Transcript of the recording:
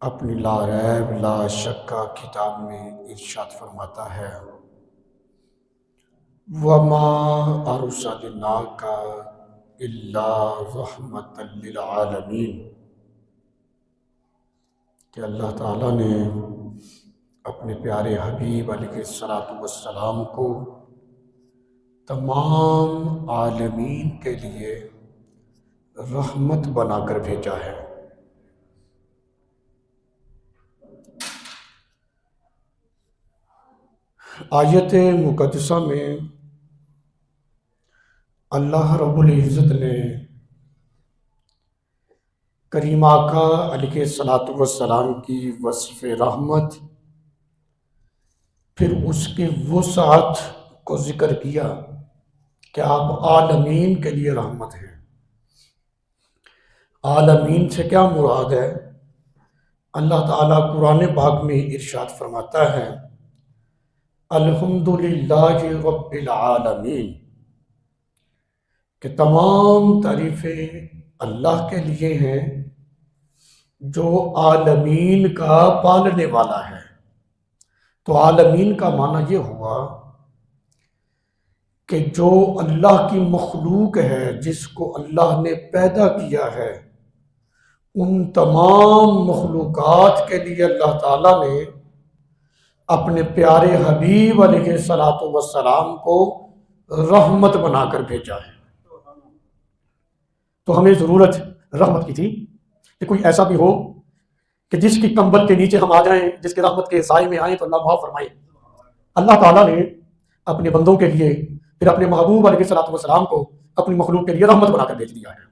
اپنی لا ریب لا شکا کتاب میں ارشاد فرماتا ہے وَمَا أَرْسَلْنَاكَ إِلَّا رَحْمَةً لِلْعَالَمِينَ کہ اللہ تعالیٰ نے اپنے پیارے حبیب علیہ السلام کو تمام عالمین کے لیے رحمت بنا کر بھیجا ہے۔ آیت مقدسہ میں اللہ رب العزت نے کریم آقا علیہ السلام کی وصف رحمت، پھر اس کی وسعت کو ذکر کیا کہ آپ عالمین کے لیے رحمت ہیں۔ عالمین سے کیا مراد ہے؟ اللہ تعالیٰ قرآن پاک میں ارشاد فرماتا ہے الحمدللہ رب العالمین، کہ تمام تعریفیں اللہ کے لیے ہیں جو عالمین کا پالنے والا ہے۔ تو عالمین کا معنی یہ ہوا کہ جو اللہ کی مخلوق ہے، جس کو اللہ نے پیدا کیا ہے، ان تمام مخلوقات کے لیے اللہ تعالیٰ نے اپنے پیارے حبیب علیہ السلام کو رحمت بنا کر بھیجا ہے۔ تو ہمیں ضرورت رحمت کی تھی کہ کوئی ایسا بھی ہو کہ جس کی کمبل کے نیچے ہم آ جائیں، جس کے رحمت کے سائے میں آئیں تو اللہ معاف فرمائے۔ اللہ تعالیٰ نے اپنے بندوں کے لیے پھر اپنے محبوب علیہ السلام کو اپنی مخلوق کے لیے رحمت بنا کر بھیج دیا ہے۔